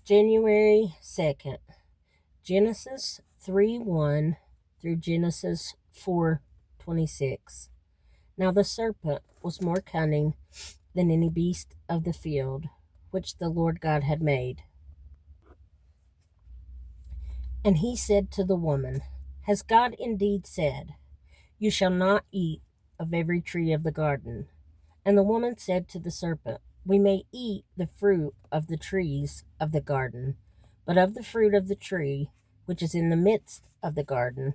January 2nd, Genesis 3:1 through Genesis 4:26. Now the serpent was more cunning than any beast of the field, which the Lord God had made. And he said to the woman, Has God indeed said, You shall not eat of every tree of the garden? And the woman said to the serpent, We may eat the fruit of the trees of the garden, but of the fruit of the tree which is in the midst of the garden,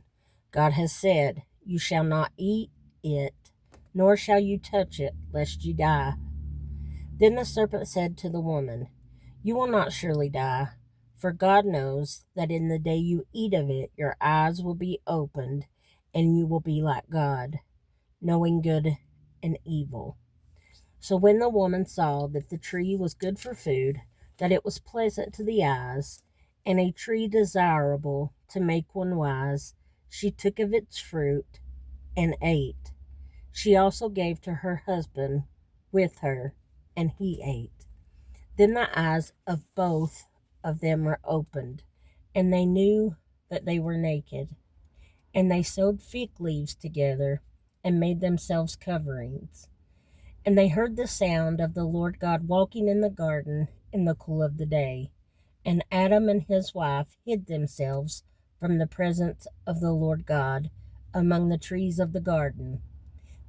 God has said, You shall not eat it, nor shall you touch it, lest you die. Then the serpent said to the woman, You will not surely die, for God knows that in the day you eat of it, your eyes will be opened, and you will be like God, knowing good and evil. So when the woman saw that the tree was good for food, that it was pleasant to the eyes, and a tree desirable to make one wise, she took of its fruit and ate. She also gave to her husband with her, and he ate. Then the eyes of both of them were opened, and they knew that they were naked. And they sewed fig leaves together and made themselves coverings. And they heard the sound of the Lord God walking in the garden in the cool of the day. And Adam and his wife hid themselves from the presence of the Lord God among the trees of the garden.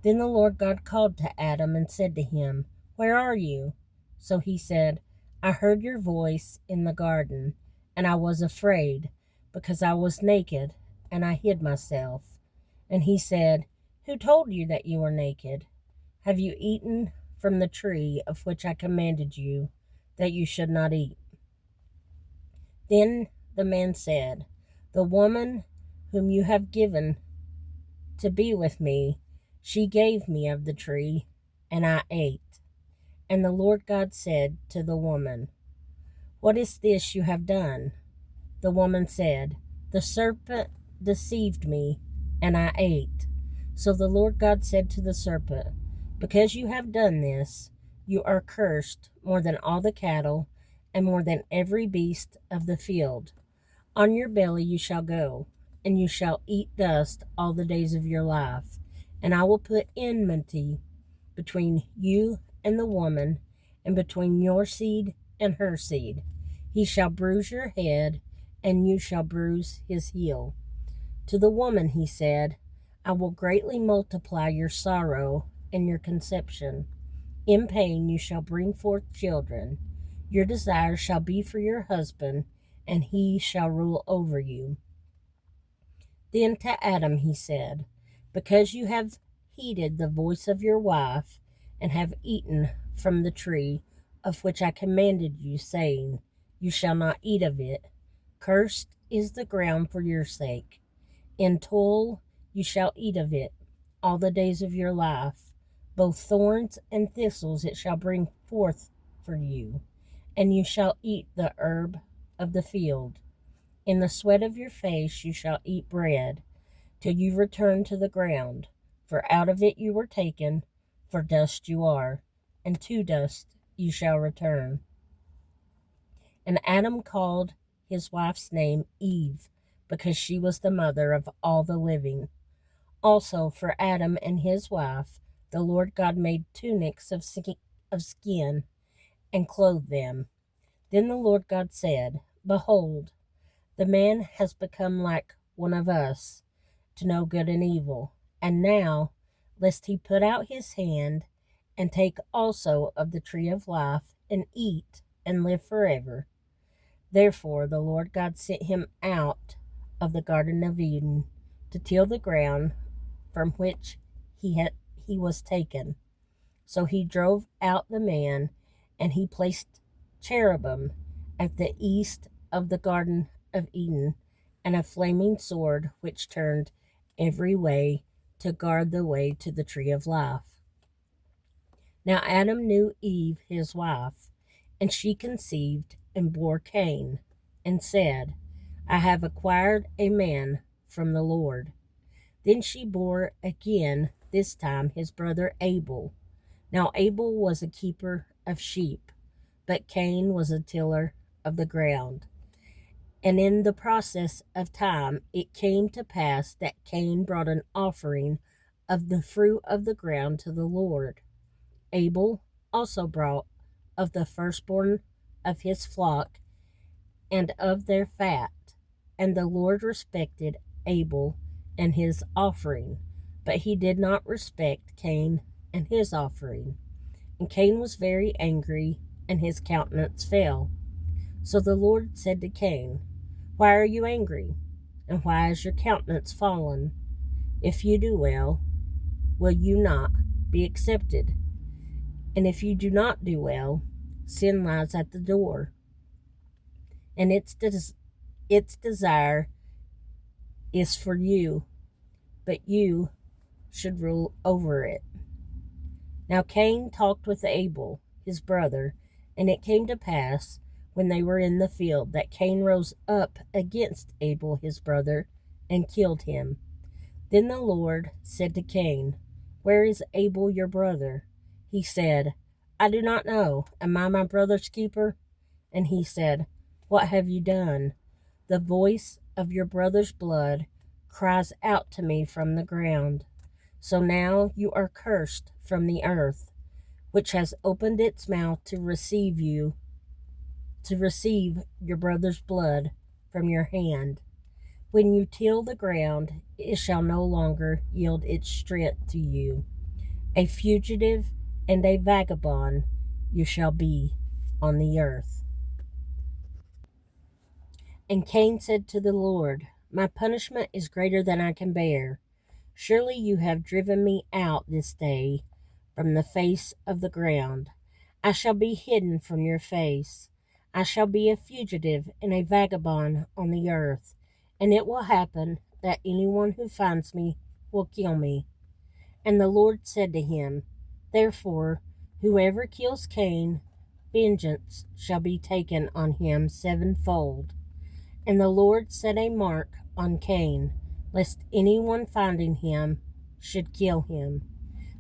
Then the Lord God called to Adam and said to him, Where are you? So he said, I heard your voice in the garden, and I was afraid, because I was naked, and I hid myself. And he said, Who told you that you were naked? Have you eaten from the tree of which I commanded you that you should not eat? Then the man said, The woman whom you have given to be with me, she gave me of the tree, and I ate. And the Lord God said to the woman, What is this you have done? The woman said, The serpent deceived me, and I ate. So the Lord God said to the serpent, Because you have done this, you are cursed more than all the cattle, and more than every beast of the field. On your belly you shall go, and you shall eat dust all the days of your life. And I will put enmity between you and the woman, and between your seed and her seed. He shall bruise your head, and you shall bruise his heel. To the woman he said, I will greatly multiply your sorrow and your conception. In pain you shall bring forth children. Your desire shall be for your husband, and he shall rule over you. Then to Adam he said, Because you have heeded the voice of your wife, and have eaten from the tree of which I commanded you, saying, You shall not eat of it, cursed is the ground for your sake. In toil you shall eat of it all the days of your life. Both thorns and thistles it shall bring forth for you, and you shall eat the herb of the field. In the sweat of your face you shall eat bread, till you return to the ground. For out of it you were taken, for dust you are, and to dust you shall return. And Adam called his wife's name Eve, because she was the mother of all the living. Also for Adam and his wife the Lord God made tunics of skin, and clothed them. Then the Lord God said, Behold, the man has become like one of us, to know good and evil. And now, lest he put out his hand, and take also of the tree of life, and eat, and live forever. Therefore the Lord God sent him out of the Garden of Eden, to till the ground from which he was taken. So he drove out the man, and he placed cherubim at the east of the Garden of Eden, and a flaming sword which turned every way to guard the way to the tree of life. Now Adam knew Eve his wife, and she conceived and bore Cain, and said, I have acquired a man from the Lord. Then she bore again, this time his brother Abel. Now Abel was a keeper of sheep, but Cain was a tiller of the ground. And in the process of time it came to pass that Cain brought an offering of the fruit of the ground to the Lord. Abel also brought of the firstborn of his flock and of their fat. And the Lord respected Abel and his offering, but he did not respect Cain and his offering. And Cain was very angry, and his countenance fell. So the Lord said to Cain, "Why are you angry? And why is your countenance fallen? If you do well, will you not be accepted? And if you do not do well, sin lies at the door, and its desire is for you, but you should rule over it." Now Cain talked with Abel, his brother, and it came to pass, when they were in the field, that Cain rose up against Abel his brother, and killed him. Then the Lord said to Cain, "Where is Abel your brother?" He said, "I do not know. Am I my brother's keeper?" And he said, "What have you done? The voice of your brother's blood cries out to me from the ground. So now you are cursed from the earth, which has opened its mouth to receive your brother's blood from your hand. When you till the ground, it shall no longer yield its strength to you. A fugitive and a vagabond you shall be on the earth." And Cain said to the Lord, "My punishment is greater than I can bear. Surely you have driven me out this day from the face of the ground. I shall be hidden from your face. I shall be a fugitive and a vagabond on the earth, and it will happen that anyone who finds me will kill me." And the Lord said to him, "Therefore, whoever kills Cain, vengeance shall be taken on him sevenfold." And the Lord set a mark on Cain, lest anyone finding him should kill him.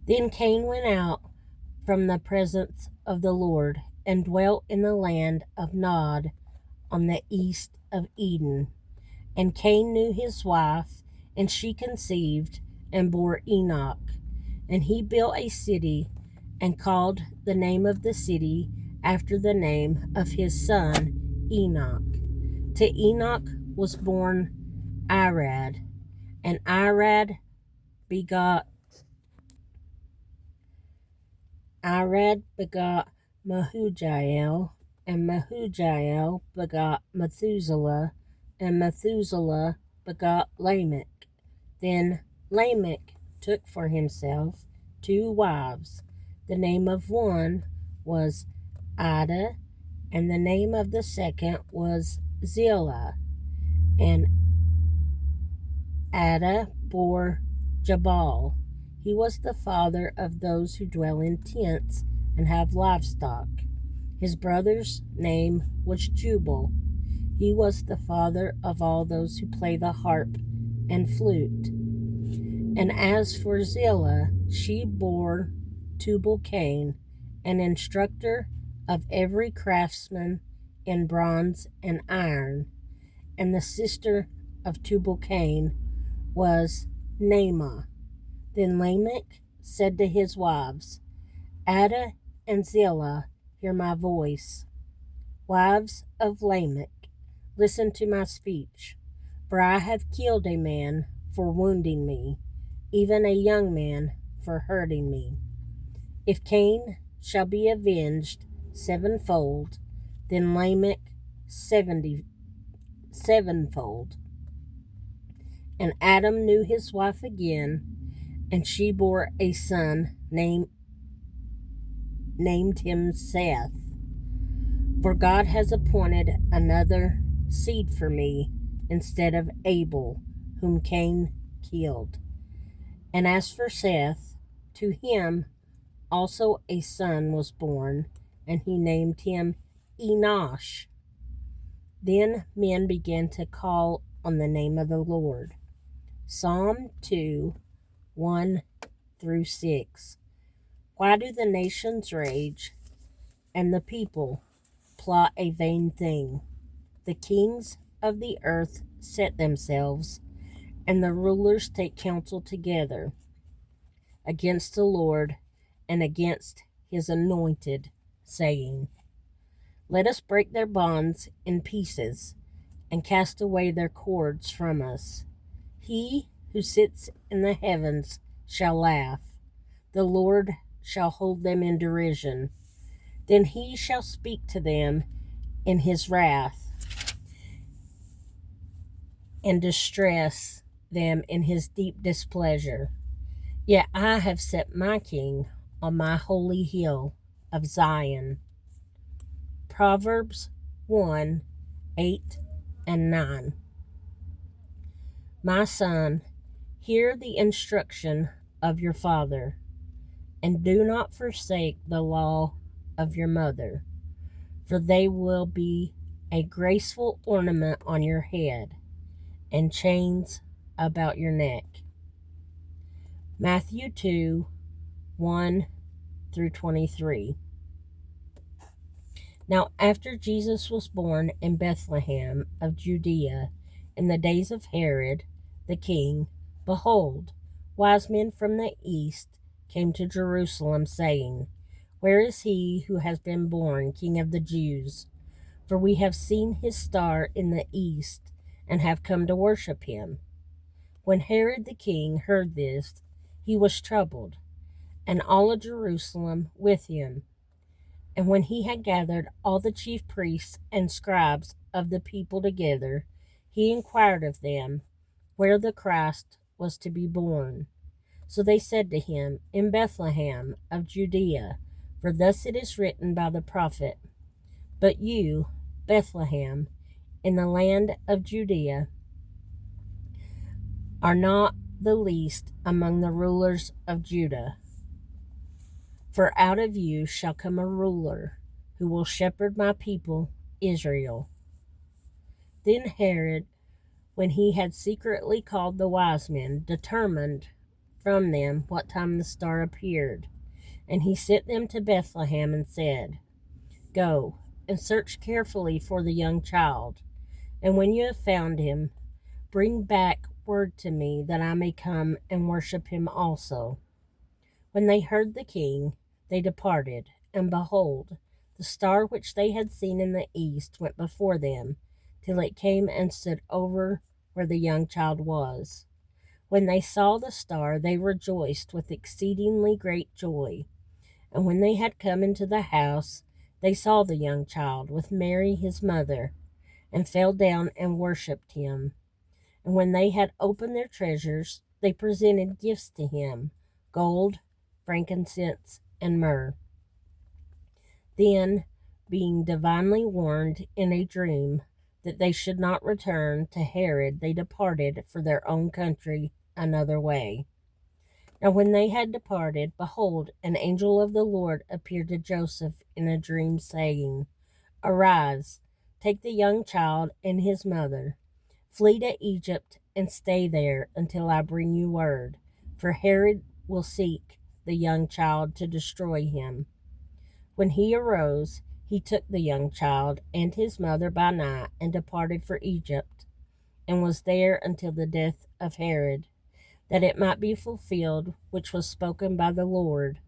Then Cain went out from the presence of the Lord, and dwelt in the land of Nod on the east of Eden. And Cain knew his wife, and she conceived and bore Enoch. And he built a city, and called the name of the city after the name of his son Enoch. To Enoch was born Irad, and Irad begot Mehujael, and Mehujael begot Methuselah, and Methuselah begot Lamech. Then Lamech took for himself 2 wives. The name of one was Ada, and the name of the second was Zillah. And Ada bore Jabal. He was the father of those who dwell in tents and have livestock. His brother's name was Jubal. He was the father of all those who play the harp and flute. And as for Zillah, she bore Tubal-Cain, an instructor of every craftsman in bronze and iron. And the sister of Tubal-Cain was Naamah. Then Lamech said to his wives, "Ada and Zillah, hear my voice. Wives of Lamech, listen to my speech. For I have killed a man for wounding me, even a young man for hurting me. If Cain shall be avenged sevenfold, then Lamech 77fold." And Adam knew his wife again, and she bore a son, named him Seth. For God has appointed another seed for me instead of Abel, whom Cain killed. And as for Seth, to him also a son was born, and he named him Enosh. Then men began to call on the name of the Lord. Psalm 2, 1-6. Why do the nations rage, and the people plot a vain thing. The kings of the earth set themselves, and the rulers take counsel together against the Lord and against his anointed, saying, Let us break their bonds in pieces and cast away their cords from us. He who sits in the heavens shall laugh. The Lord shall hold them in derision. Then he shall speak to them in his wrath and distress them in his deep displeasure. Yet I have set my king on my holy hill of Zion. Proverbs 1:8-9. My son, hear the instruction of your father, and do not forsake the law of your mother, for they will be a graceful ornament on your head and chains about your neck. Matthew 2:1-23. Now after Jesus was born in Bethlehem of Judea in the days of Herod the king, behold, wise men from the east came to Jerusalem, saying, Where is he who has been born King of the Jews? For we have seen his star in the east, and have come to worship him. When Herod the king heard this, he was troubled, and all of Jerusalem with him. And when he had gathered all the chief priests and scribes of the people together, he inquired of them where the Christ was to be born. So they said to him, In Bethlehem of Judea, for thus it is written by the prophet, But you, Bethlehem, in the land of Judea, are not the least among the rulers of Judah. For out of you shall come a ruler who will shepherd my people Israel. Then Herod, when he had secretly called the wise men, determined from them what time the star appeared. And he sent them to Bethlehem and said, Go and search carefully for the young child, and when you have found him, bring back word to me that I may come and worship him also. When they heard the king, they departed, and behold, the star which they had seen in the east went before them, till it came and stood over where the young child was. When they saw the star, they rejoiced with exceedingly great joy. And when they had come into the house, they saw the young child with Mary his mother, and fell down and worshipped him. And when they had opened their treasures, they presented gifts to him, gold, frankincense, and myrrh. Then, being divinely warned in a dream that they should not return to Herod, they departed for their own country another way. Now when they had departed, behold, an angel of the Lord appeared to Joseph in a dream, saying, Arise, take the young child and his mother, flee to Egypt, and stay there until I bring you word, for Herod will seek the young child to destroy him. When he arose, he took the young child and his mother by night and departed for Egypt, and was there until the death of Herod, that it might be fulfilled which was spoken by the Lord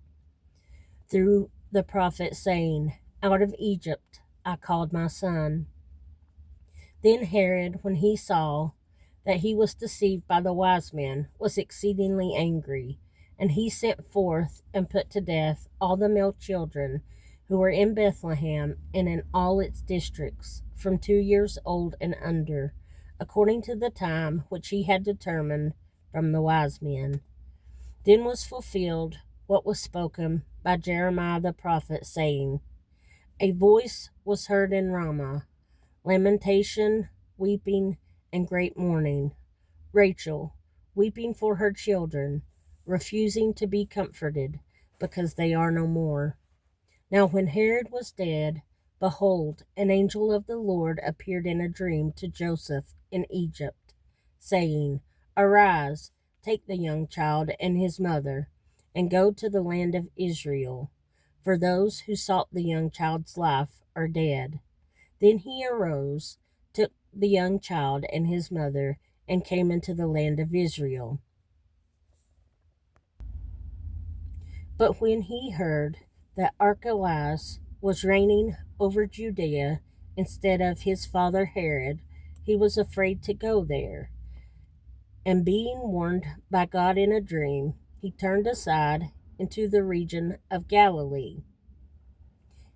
through the prophet, saying, Out of Egypt I called my son. Then Herod, when he saw that he was deceived by the wise men, was exceedingly angry, and he sent forth and put to death all the male children who were in Bethlehem and in all its districts, from 2 years old and under, according to the time which he had determined from the wise men. Then was fulfilled what was spoken by Jeremiah the prophet, saying, A voice was heard in Ramah, lamentation, weeping, and great mourning. Rachel, weeping for her children, refusing to be comforted, because they are no more. Now when Herod was dead, behold, an angel of the Lord appeared in a dream to Joseph in Egypt, saying, Arise, take the young child and his mother, and go to the land of Israel, for those who sought the young child's life are dead. Then he arose, took the young child and his mother, and came into the land of Israel. But when he heard that Archelaus was reigning over Judea instead of his father Herod, he was afraid to go there. And being warned by God in a dream, he turned aside into the region of Galilee.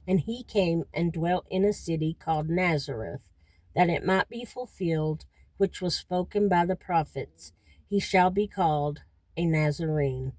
And he came and dwelt in a city called Nazareth, that it might be fulfilled which was spoken by the prophets, he shall be called a Nazarene.